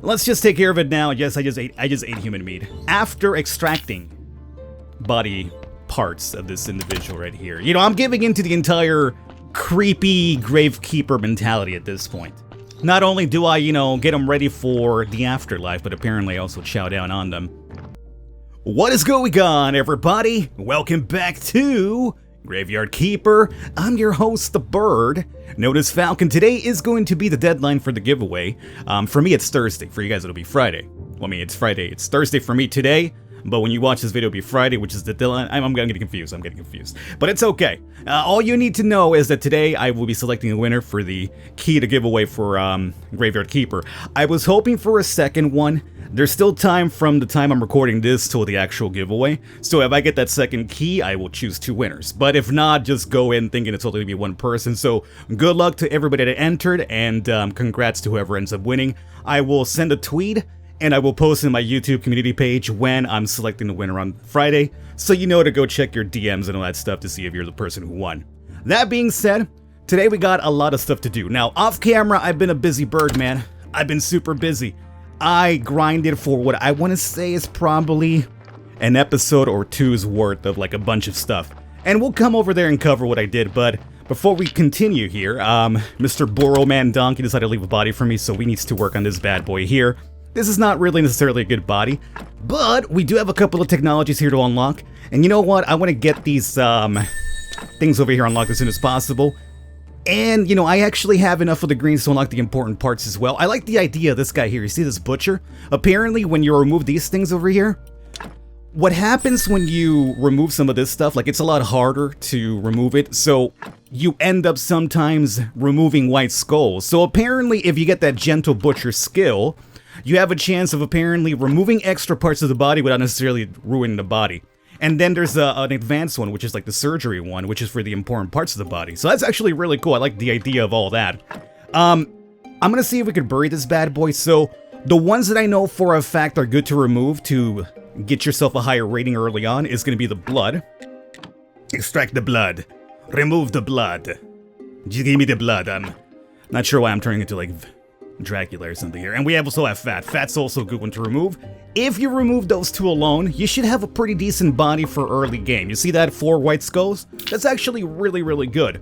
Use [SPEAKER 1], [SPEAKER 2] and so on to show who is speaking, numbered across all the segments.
[SPEAKER 1] Let's just take care of it now. Yes, I just ate human meat. After extracting body parts of this individual right here. You know, I'm giving into the entire creepy gravekeeper mentality at this point. Not only do I, you know, get them ready for the afterlife, but apparently I also chow down on them. What is going on, everybody? Welcome back to Graveyard Keeper. I'm your host, the Bird, known as Falcon. Today is going to be the deadline for the giveaway. For me, it's Thursday. For you guys, it'll be Friday. Well, I mean, it's Friday. It's Thursday for me today. But when you watch this video, it'll be Friday, which is the deadline. I'm getting confused. I'm getting confused. But it's okay. All you need to know is that today I will be selecting a winner for the key to giveaway for Graveyard Keeper. I was hoping for a second one. There's still time from the time I'm recording this till the actual giveaway. So if I get that second key, I will choose 2 winners. But if not, just go in thinking it's only going to be 1 person. So good luck to everybody that entered, and congrats to whoever ends up winning. I will send a tweet, and I will post in my YouTube community page when I'm selecting the winner on Friday, so you know to go check your DMs and all that stuff to see if you're the person who won. That being said, today we got a lot of stuff to do. Now, off camera, I've been a busy bird, man. I've been super busy. I grinded for what I want to say is probably an episode or 2's worth of like a bunch of stuff. And we'll come over there and cover what I did, but before we continue here, Mr. Boroman Donkey decided to leave a body for me, so we need to work on this bad boy here. This is not really necessarily a good body, but we do have a couple of technologies here to unlock. And you know what? I want to get these things over here unlocked as soon as possible. And, you know, I actually have enough of the greens to unlock the important parts as well. I like the idea of this guy here. You see this butcher? Apparently, when you remove these things over here, what happens when you remove some of this stuff, like it's a lot harder to remove it, so you end up sometimes removing white skulls. So apparently, if you get that gentle butcher skill, you have a chance of apparently removing extra parts of the body without necessarily ruining the body. And then there's an advanced one, which is like the surgery one, which is for the important parts of the body. So that's actually really cool. I like the idea of all that. I'm gonna see if we could bury this bad boy. So the ones that I know for a fact are good to remove to get yourself a higher rating early on is gonna be the blood. Extract the blood. Remove the blood. Just give me the blood. I'm not sure why I'm turning into like Dracula or something here. And we also have fat. Fat's also a good one to remove. If you remove those 2 alone, you should have a pretty decent body for early game. You see that 4 white skulls? That's actually really, really good.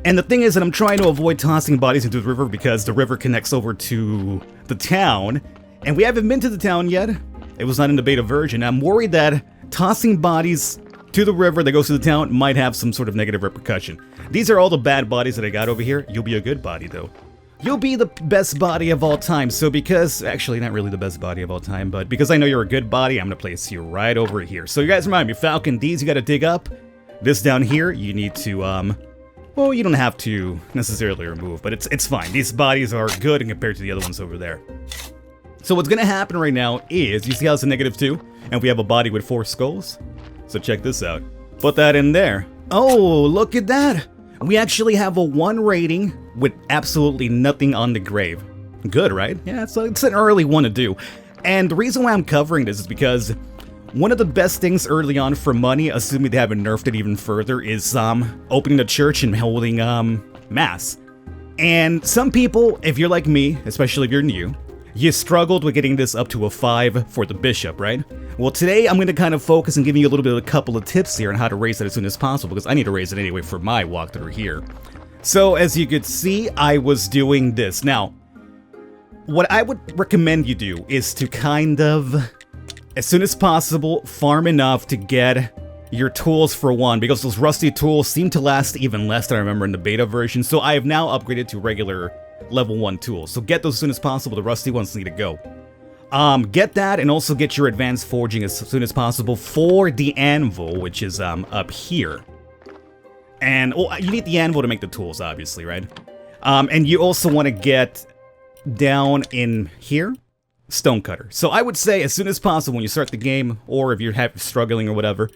[SPEAKER 1] And the thing is that I'm trying to avoid tossing bodies into the river because the river connects over to the town. And we haven't been to the town yet. It was not in the beta version. I'm worried that tossing bodies to the river that goes to the town might have some sort of negative repercussion. These are all the bad bodies that I got over here. You'll be a good body though. You'll be the best body of all time, so because, actually not really the best body of all time, but because I know you're a good body, I'm gonna place you right over here. So you guys remind me, Falcon, these you gotta dig up. This down here, you need to, well, you don't have to necessarily remove, but it's fine. These bodies are good compared to the other ones over there. So what's gonna happen right now is, you see how it's a -2, and we have a body with 4 skulls? So check this out. Put that in there. Oh, look at that! We actually have a 1 rating with absolutely nothing on the grave. Good, right? Yeah, so it's an early one to do. And the reason why I'm covering this is because one of the best things early on for money, assuming they haven't nerfed it even further, is opening the church and holding mass. And some people, if you're like me, especially if you're new, you struggled with getting this up to a 5 for the bishop, right? Well, today I'm going to kind of focus on giving you a little bit of a couple of tips here on how to raise it as soon as possible, because I need to raise it anyway for my walkthrough here. So, as you could see, I was doing this. Now, what I would recommend you do is to kind of, as soon as possible, farm enough to get your tools for 1, because those rusty tools seem to last even less than I remember in the beta version, so I have now upgraded to regular level 1 tools. So get those as soon as possible. The rusty ones need to go. Get that, and also get your advanced forging as soon as possible for the anvil, which is up here. And you need the anvil to make the tools, obviously, right? And you also want to get down in here, stonecutter. So I would say as soon as possible when you start the game, or if you're struggling or whatever,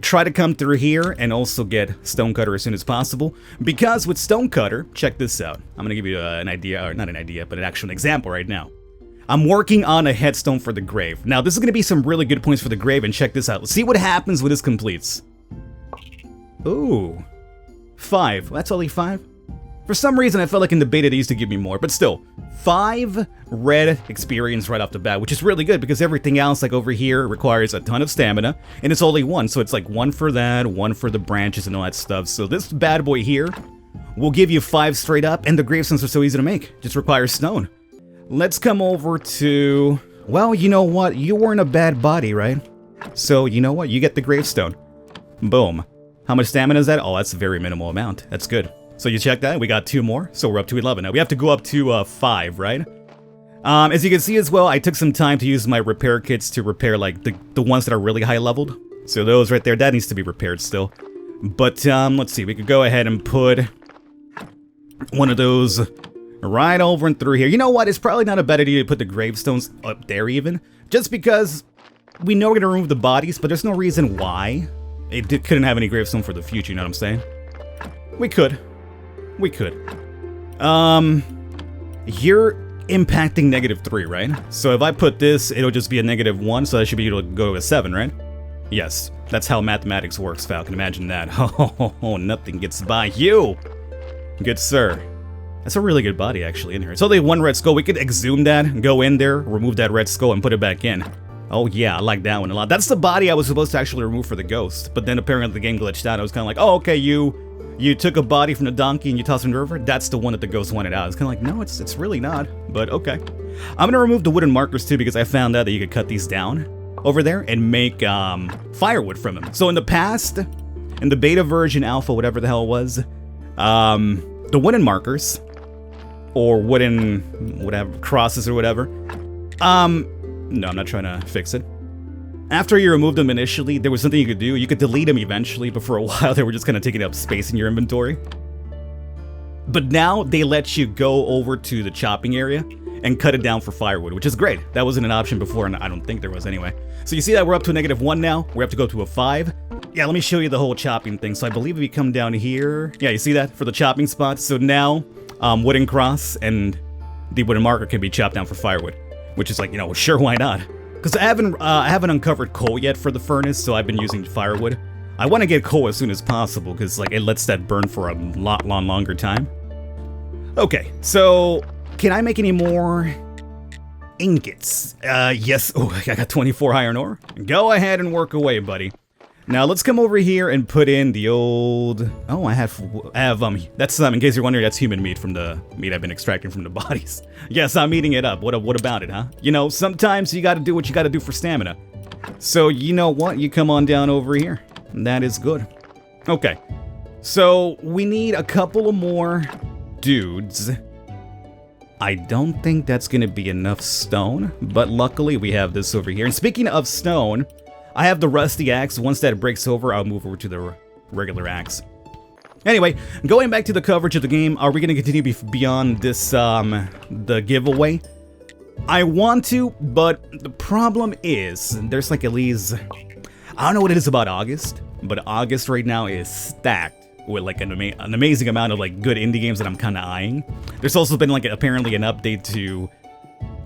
[SPEAKER 1] try to come through here and also get stonecutter as soon as possible. Because with stonecutter, check this out. I'm gonna give you an idea, or not an idea, but an actual example right now. I'm working on a headstone for the grave. Now, this is gonna be some really good points for the grave, and check this out. Let's see what happens when this completes. Ooh. 5. That's only 5? For some reason, I felt like in the beta they used to give me more, but still, 5 red experience right off the bat, which is really good because everything else, like over here, requires a ton of stamina, and it's only 1, so it's like 1 for that, 1 for the branches and all that stuff. So this bad boy here will give you 5 straight up, and the gravestones are so easy to make. Just requires stone. Let's come over to... Well, you know what? You weren't a bad body, right? So, you know what? You get the gravestone. Boom. How much stamina is that? Oh, that's a very minimal amount. That's good. So you check that, we got 2 more, so we're up to 11. Now we have to go up to 5, right? As you can see as well, I took some time to use my repair kits to repair like the ones that are really high leveled. So those right there, that needs to be repaired still. But let's see, we could go ahead and put one of those right over and through here. You know what, it's probably not a bad idea to put the gravestones up there even, just because we know we're gonna remove the bodies, but there's no reason why it couldn't have any gravestone for the future, you know what I'm saying? We could. We could. You're impacting -3, right? So if I put this, it'll just be a -1, so that should be able to go to a 7, right? Yes, that's how mathematics works, Falcon. Imagine that. Oh, nothing gets by you. Good sir. That's a really good body, actually, in here. It's only 1 red skull. We could exhume that, go in there, remove that red skull, and put it back in. Oh yeah, I like that one a lot. That's the body I was supposed to actually remove for the ghost, but then apparently the game glitched out. I was kind of like, oh, okay, you took a body from the donkey and you tossed it in the river? That's the one that the ghost wanted out. It's kind of like, no, it's really not, but okay. I'm going to remove the wooden markers too because I found out that you could cut these down over there and make firewood from them. So in the past, in the beta version, alpha, whatever the hell it was, the wooden markers, or wooden, whatever, crosses or whatever, no, I'm not trying to fix it. After you removed them initially, there was something you could do. You could delete them eventually, but for a while they were just kind of taking up space in your inventory. But now they let you go over to the chopping area and cut it down for firewood, which is great. That wasn't an option before, and I don't think there was anyway. So you see that we're up to a -1 now. We have to go to a 5. Yeah, let me show you the whole chopping thing. So I believe if you come down here, yeah, you see that for the chopping spot. So now wooden cross and the wooden marker can be chopped down for firewood, which is like, you know, sure, why not? Because I haven't uncovered coal yet for the furnace, so I've been using firewood. I want to get coal as soon as possible, because like it lets that burn for a lot longer time. Okay, so can I make any more ingots? Yes. Oh, I got 24 iron ore. Go ahead and work away, buddy. Now let's come over here and put in the old... Oh, I have that's, in case you're wondering, that's human meat from the meat I've been extracting from the bodies. Yes, I'm eating it up. What about it, huh? You know, sometimes you gotta do what you gotta do for stamina. So, you know what? You come on down over here. That is good. Okay. So, we need a couple of more dudes. I don't think that's gonna be enough stone, but luckily we have this over here. And speaking of stone... I have the rusty axe. Once that breaks over, I'll move over to the regular axe. Anyway, going back to the coverage of the game, are we going to continue beyond this, the giveaway? I want to, but the problem is, there's like at least, I don't know what it is about August, but August right now is stacked with like an amazing amount of like good indie games that I'm kind of eyeing. There's also been like apparently an update to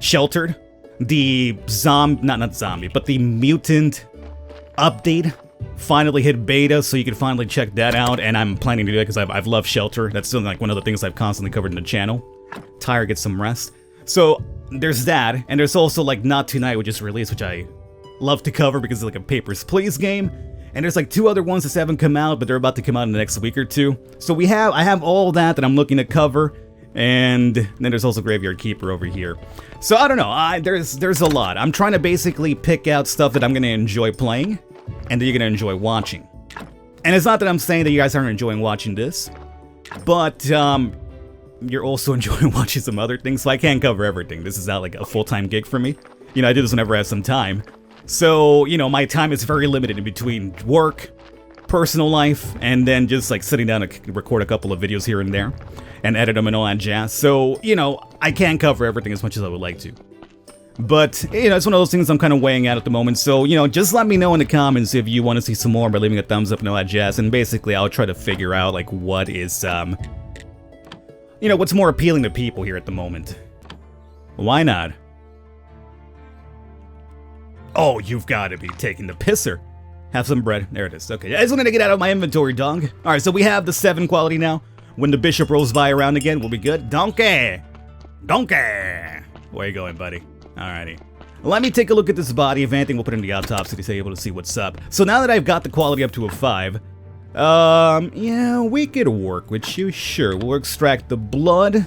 [SPEAKER 1] Sheltered, the not zombie, but the mutant update finally hit beta, so you can finally check that out, and I'm planning to do that because I've loved Shelter. That's still like one of the things I've constantly covered in the channel. Tyre gets some rest. So there's that, and there's also like Not Tonight, which is released, which I love to cover because it's like a Papers, Please game. And there's like 2 other ones that haven't come out, but they're about to come out in the next week or 2. So I have all that I'm looking to cover. And then there's also Graveyard Keeper over here. So I don't know, there's a lot. I'm trying to basically pick out stuff that I'm going to enjoy playing and that you're going to enjoy watching. And it's not that I'm saying that you guys aren't enjoying watching this, but you're also enjoying watching some other things, so I can't cover everything. This is not like a full-time gig for me. You know, I do this whenever I have some time. So, you know, my time is very limited in between work, personal life, and then just like sitting down to record a couple of videos here and there and edit them and all that jazz. So, you know, I can't cover everything as much as I would like to. But, you know, it's one of those things I'm kind of weighing out at the moment. So, you know, just let me know in the comments if you want to see some more by leaving a thumbs up and all that jazz. And basically, I'll try to figure out, like, what is, you know, what's more appealing to people here at the moment. Why not? Oh, you've got to be taking the pisser. Have some bread. There it is. Okay, I just wanted to get out of my inventory, dog. Alright, so we have the 7 quality now. When the bishop rolls by around again, we'll be good. Donkey! Donkey! Where you going, buddy? Alrighty. Let me take a look at this body. If anything, we'll put it in the autopsy to be able to see what's up. So now that I've got the quality up to a 5, yeah, we could work with you. Sure, we'll extract the blood,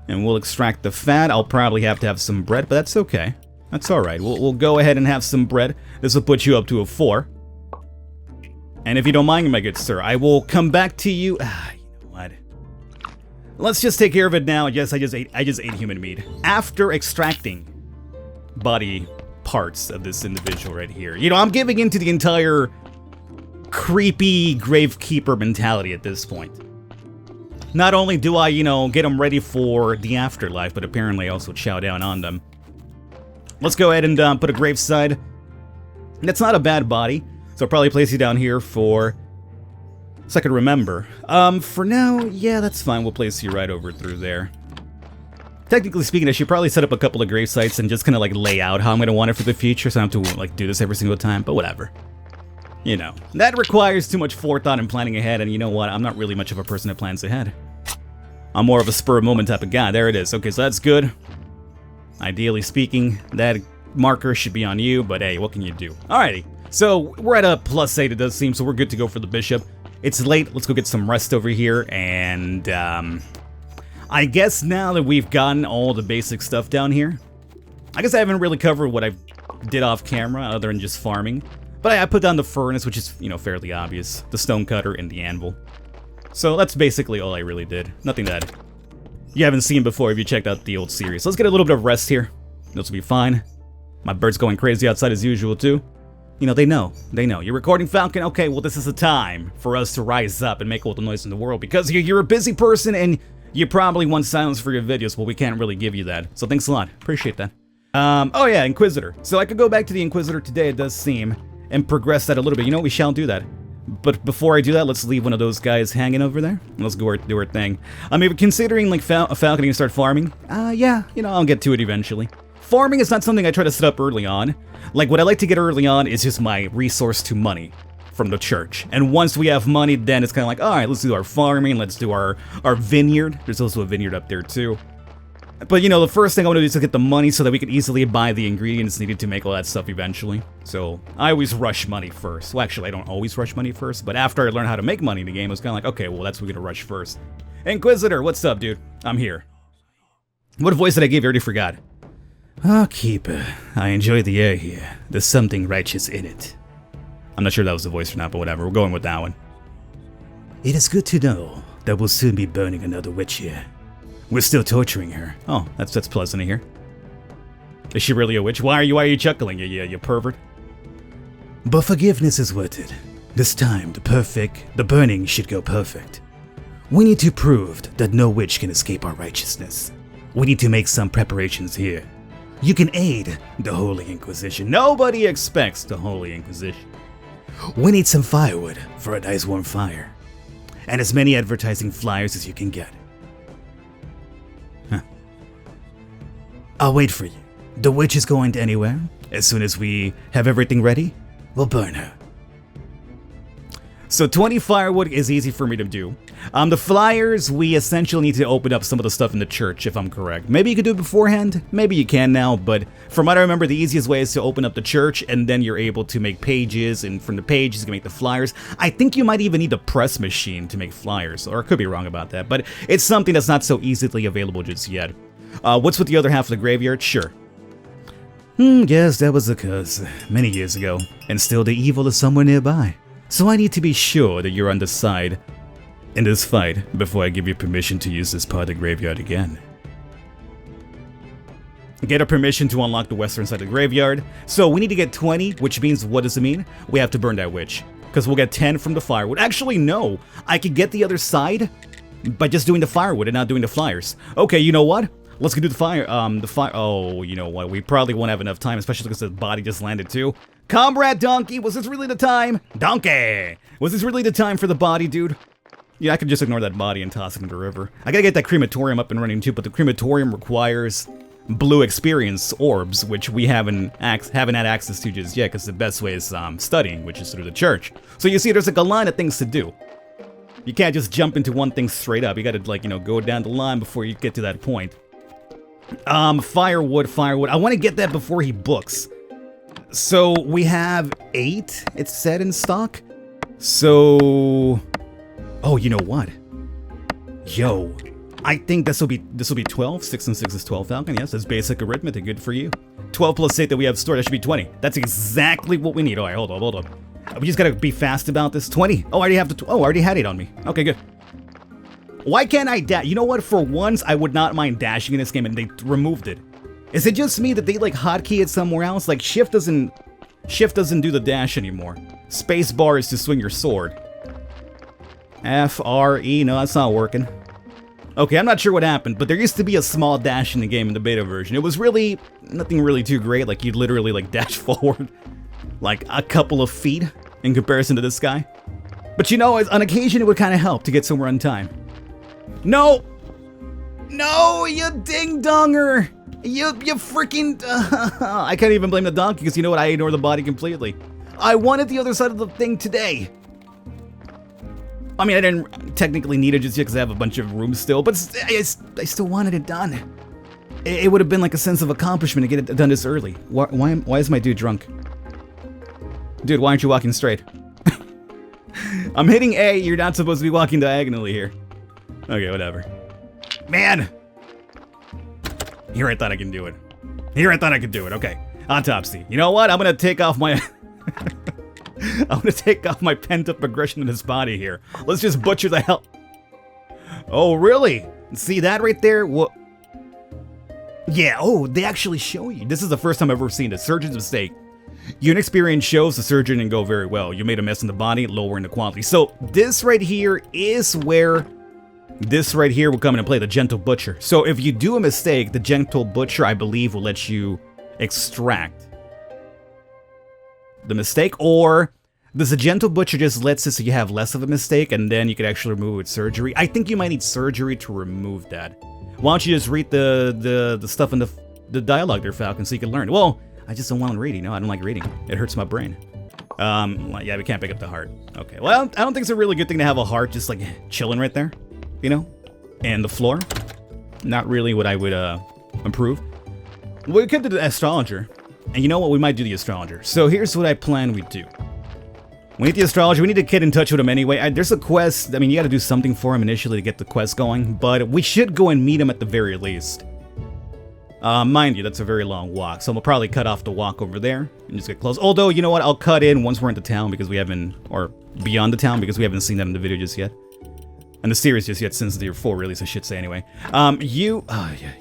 [SPEAKER 1] and we'll extract the fat. I'll probably have to have some bread, but that's okay. That's alright. We'll go ahead and have some bread. This will put you up to a 4. And if you don't mind, my good sir, I will come back to you. You know what? Let's just take care of it now. Yes, I just ate human meat. After extracting body parts of this individual right here. You know, I'm giving into the entire creepy gravekeeper mentality at this point. Not only do I, you know, get them ready for the afterlife, but apparently I also chow down on them. Let's go ahead and put a graveside. That's not a bad body, so I'll probably place you down here for... so I can remember. For now, yeah, that's fine. We'll place you right over through there. Technically speaking, I should probably set up a couple of grave sites and just kind of like lay out how I'm going to want it for the future, so I don't have to like do this every single time, but whatever. You know, that requires too much forethought and planning ahead, and you know what? I'm not really much of a person that plans ahead. I'm more of a spur of moment type of guy. There it is. Okay, so that's good. Ideally speaking, that marker should be on you, but hey, what can you do? Alrighty, so we're at a +8, it does seem, so we're good to go for the bishop. It's late, let's go get some rest over here, and I guess now that we've gotten all the basic stuff down here, I guess I haven't really covered what I did off camera other than just farming. But I put down the furnace, which is, you know, fairly obvious. The stone cutter and the anvil. So that's basically all I really did. Nothing that you haven't seen before if you checked out the old series. Let's get a little bit of rest here. This will be fine. My bird's going crazy outside as usual too. You know, they know. They know. You're recording, Falcon? Okay, well this is the time for us to rise up and make all the noise in the world. Because you're a busy person and you probably want silence for your videos, but we can't really give you that. So thanks a lot. Appreciate that. Oh yeah, Inquisitor. So I could go back to the Inquisitor today, it does seem, and progress that a little bit. You know what, we shall do that. But before I do that, let's leave one of those guys hanging over there. Let's go do our thing. I mean, considering like Falcon can start farming, yeah, you know, I'll get to it eventually. Farming is not something I try to set up early on. Like, what I like to get early on is just my resource to money from the church. And once we have money, then it's kind of like, alright, let's do our farming, let's do our vineyard. There's also a vineyard up there too. But, you know, the first thing I want to do is to get the money so that we can easily buy the ingredients needed to make all that stuff eventually. So, I always rush money first. Well, actually, I don't always rush money first, but after I learned how to make money in the game, I was kind of like, okay, well, that's what we're going to rush first. Inquisitor, what's up, dude? I'm here. What voice did I give? I already forgot. Oh, Keeper, I enjoy the air here. There's something righteous in it. I'm not sure if that was the voice or not, but whatever. We're going with that one. It is good to know that we'll soon be burning another witch here. We're still torturing her. Oh, that's pleasant to hear. Is she really a witch? Why are you chuckling, you pervert? But forgiveness is worth it. This time, the burning should go perfect. We need to prove that no witch can escape our righteousness. We need to make some preparations here. You can aid the Holy Inquisition. Nobody expects the Holy Inquisition. We need some firewood for a nice warm fire. And as many advertising flyers as you can get. I'll wait for you. The witch is going anywhere. As soon as we have everything ready, we'll burn her. So 20 firewood is easy for me to do. The flyers, we essentially need to open up some of the stuff in the church, if I'm correct. Maybe you could do it beforehand, maybe you can now, but from what I remember, the easiest way is to open up the church, and then you're able to make pages, and from the pages you can make the flyers. I think you might even need a press machine to make flyers, or I could be wrong about that, but it's something that's not so easily available just yet. What's with the other half of the graveyard? Sure. Yes, that was the curse, many years ago, and still the evil is somewhere nearby. So I need to be sure that you're on the side in this fight before I give you permission to use this part of the graveyard again. Get a permission to unlock the western side of the graveyard. So we need to get 20, which means, what does it mean? We have to burn that witch. Because we'll get 10 from the firewood. Actually, no. I could get the other side by just doing the firewood and not doing the flyers. Okay, you know what? Let's go do the fire. Oh, you know what? We probably won't have enough time, especially because the body just landed too. Comrade Donkey, was this really the time? Donkey! Was this really the time for the body, dude? Yeah, I could just ignore that body and toss it into the river. I gotta get that crematorium up and running too, but the crematorium requires blue experience orbs, which we haven't had access to just yet, because the best way is studying, which is through the church. So you see, there's like a line of things to do. You can't just jump into one thing straight up. You gotta, like, you know, go down the line before you get to that point. Firewood. I want to get that before he books. So we have 8, it's said, in stock. So, oh, you know what? Yo, I think this will be 12. 6 and 6 is 12, Falcon. Yes, that's basic arithmetic. Good for you. 12 plus 8 that we have stored, that should be 20. That's exactly what we need. All right, hold on. We just gotta be fast about this. 20. Oh, I already have I already had 8 on me. Okay, good. Why can't I dash? You know what? For once, I would not mind dashing in this game, and they removed it. Is it just me that they like hotkey it somewhere else? Like shift doesn't do the dash anymore. Space bar is to swing your sword. F, R, E, no, that's not working. Okay, I'm not sure what happened, but there used to be a small dash in the game in the beta version. It was really, nothing really too great, like you'd literally like dash forward like a couple of feet in comparison to this guy. But you know, on occasion it would kind of help to get somewhere on time. No! No, you ding-donger! You freaking... I can't even blame the donkey, because you know what, I ignore the body completely. I wanted the other side of the thing today. I mean, I didn't technically need it just yet because I have a bunch of rooms still, but I still wanted it done. It would have been like a sense of accomplishment to get it done this early. Why is my dude drunk? Dude, why aren't you walking straight? I'm hitting A, you're not supposed to be walking diagonally here. Okay, whatever. Man! Here I thought I can do it. Okay. Autopsy. You know what? I'm gonna take off my... I'm gonna take off my pent-up aggression in his body here. Let's just butcher the hell... Oh, really? See that right there? What? Yeah, oh, they actually show you. This is the first time I've ever seen a surgeon's mistake. Your experience shows the surgeon didn't go very well. You made a mess in the body, lowering the quality. So this right here is where... This right here will come into play, the gentle butcher. So if you do a mistake, the gentle butcher, I believe, will let you extract the mistake, or does the gentle butcher just lets it so you have less of a mistake and then you can actually remove it with surgery? I think you might need surgery to remove that. Why don't you just read the stuff in the dialogue there, Falcon, so you can learn? Well, I just don't want to read, you know? I don't like reading. It hurts my brain. Yeah, we can't pick up the heart. Okay, well, I don't think it's a really good thing to have a heart just like chilling right there. You know, and the floor, not really what I would improve. We could do the Astrologer, and you know what, we might do the Astrologer. So here's what I plan we do. We need the Astrologer, we need to get in touch with him anyway. There's a quest, I mean, you gotta do something for him initially to get the quest going, but we should go and meet him at the very least. Mind you, that's a very long walk, so we'll probably cut off the walk over there and just get close. Although, you know what, I'll cut in once we're into town because we haven't, or beyond the town because we haven't seen that in the video just yet. And the series just yet, since the full release, I should say anyway. Oh, yeah.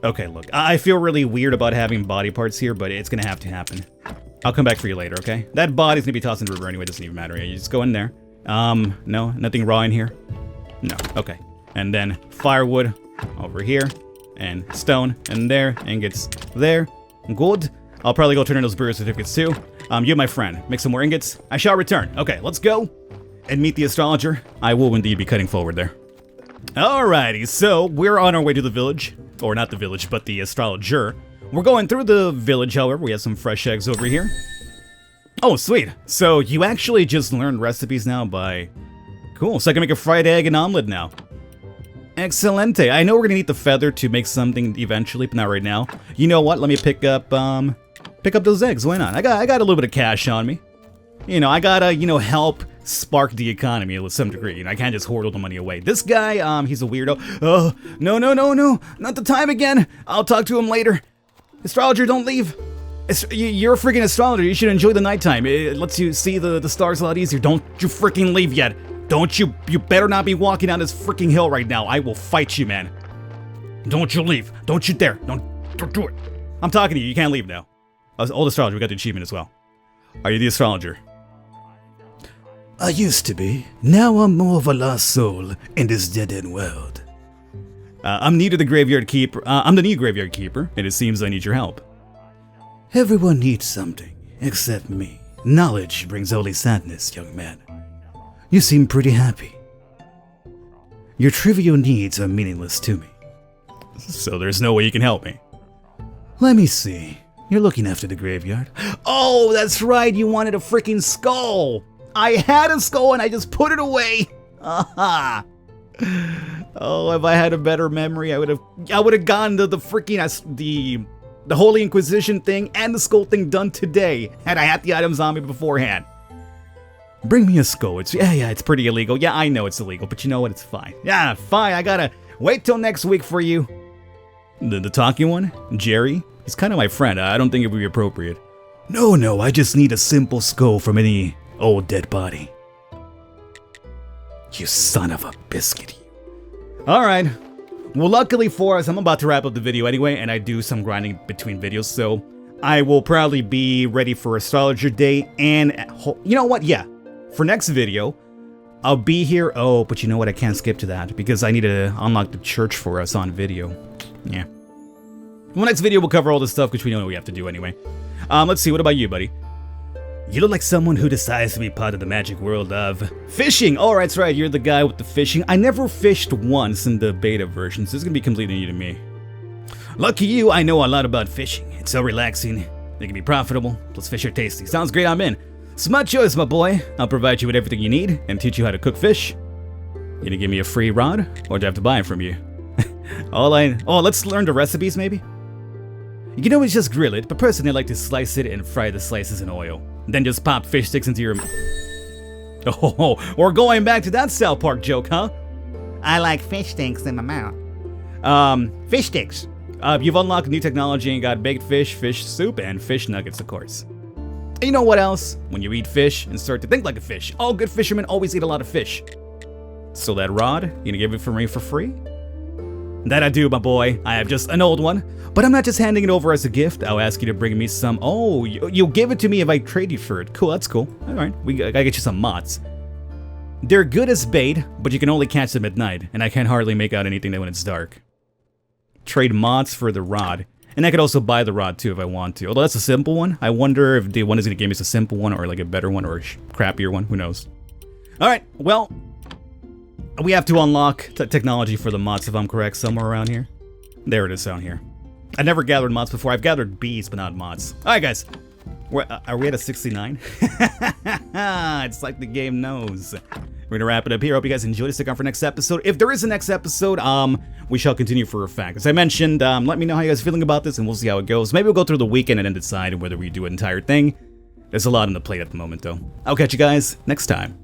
[SPEAKER 1] Okay, look, I feel really weird about having body parts here, but it's gonna have to happen. I'll come back for you later, okay? That body's gonna be tossed in the river anyway, doesn't even matter. You just go in there. No, nothing raw in here? No, okay. And then firewood over here, and stone in there, ingots there. Good. I'll probably go turn in those burial certificates too. You, my friend, make some more ingots. I shall return. Okay, let's go and meet the Astrologer. I will indeed be cutting forward there. Alrighty, so we're on our way to the village. Or not the village, but the Astrologer. We're going through the village, however. We have some fresh eggs over here. Oh, sweet. So you actually just learned recipes now by... Cool, so I can make a fried egg and omelet now. Excelente. I know we're gonna need the feather to make something eventually, but not right now. You know what? Let me pick up those eggs. Why not? I got a little bit of cash on me. You know, I gotta, help spark the economy to some degree. You know, I can't just hoard all the money away. This guy, he's a weirdo. Oh, no, not the time again. I'll talk to him later. Astrologer, don't leave. You're a freaking astrologer. You should enjoy the nighttime. It lets you see the stars a lot easier. Don't you freaking leave yet. Don't you better not be walking down this freaking hill right now. I will fight you, man. Don't you leave. Don't you dare. Don't do it. I'm talking to you. You can't leave now. Old astrologer, we got the achievement as well. Are you the astrologer?
[SPEAKER 2] I used to be. Now I'm more of a lost soul in this dead-end world.
[SPEAKER 1] I'm new to the graveyard keeper. I'm the new graveyard keeper, and it seems I need your help.
[SPEAKER 2] Everyone needs something, except me. Knowledge brings only sadness, young man. You seem pretty happy. Your trivial needs are meaningless to me.
[SPEAKER 1] So there's no way you can help me.
[SPEAKER 2] Let me see. You're looking after the graveyard.
[SPEAKER 1] Oh, that's right. You wanted a freaking skull. I had a skull and I just put it away. Aha. Oh, if I had a better memory, I would have gone to the freaking the Holy Inquisition thing and the skull thing done today had I had the items on me beforehand.
[SPEAKER 2] Bring me a skull.
[SPEAKER 1] It's pretty illegal. Yeah, I know it's illegal, but you know what? It's fine. Yeah, fine. I gotta wait till next week for you. The talking one, Jerry. He's kind of my friend. I don't think it would be appropriate.
[SPEAKER 2] No, I just need a simple skull from any old dead body. You son of a biscuit.
[SPEAKER 1] Alright. Well, luckily for us, I'm about to wrap up the video anyway, and I do some grinding between videos, so I will probably be ready for Astrologer Day, and you know what? Yeah. For next video, I'll be here. Oh, but you know what? I can't skip to that, because I need to unlock the church for us on video. Yeah. Well, next video, we'll cover all this stuff, which we know we have to do anyway. Let's see. What about you, buddy?
[SPEAKER 2] You look like someone who decides to be part of the magic world of
[SPEAKER 1] fishing. Oh, that's right. You're the guy with the fishing. I never fished once in the beta version, so this is going to be completely new to me.
[SPEAKER 2] Lucky you, I know a lot about fishing. It's so relaxing. They can be profitable, plus fish are tasty.
[SPEAKER 1] Sounds great. I'm in. Smart choice, my boy. I'll provide you with everything you need and teach you how to cook fish. You gonna give me a free rod, or do I have to buy it from you? Let's learn the recipes, maybe? You can always just grill it, but personally I like to slice it and fry the slices in oil. Then just pop fish sticks into your... Oh, we're going back to that South Park joke, huh?
[SPEAKER 3] I like fish sticks in my mouth.
[SPEAKER 1] Fish sticks. You've unlocked new technology and got baked fish, fish soup, and fish nuggets, of course. And you know what else? When you eat fish and start to think like a fish, all good fishermen always eat a lot of fish. So that rod, you gonna give it for me for free? That I do, my boy. I have just an old one, but I'm not just handing it over as a gift. I'll ask you to bring me some. Oh, you'll give it to me if I trade you for it. Cool, that's cool. All right, I gotta get you some moths. They're good as bait, but you can only catch them at night, and I can hardly make out anything when it's dark. Trade moths for the rod, and I could also buy the rod too if I want to. Although that's a simple one. I wonder if the one is gonna give me a simple one or like a better one or a crappier one. Who knows? All right, well. We have to unlock technology for the moths, if I'm correct, somewhere around here. There it is down here. I never gathered moths before. I've gathered bees, but not moths. All right, guys. Are we at a 69? It's like the game knows. We're gonna wrap it up here. Hope you guys enjoyed it. Stick on for next episode. If there is a next episode, we shall continue for a fact. As I mentioned, let me know how you guys are feeling about this, and we'll see how it goes. Maybe we'll go through the weekend and then decide whether we do an entire thing. There's a lot on the plate at the moment, though. I'll catch you guys next time.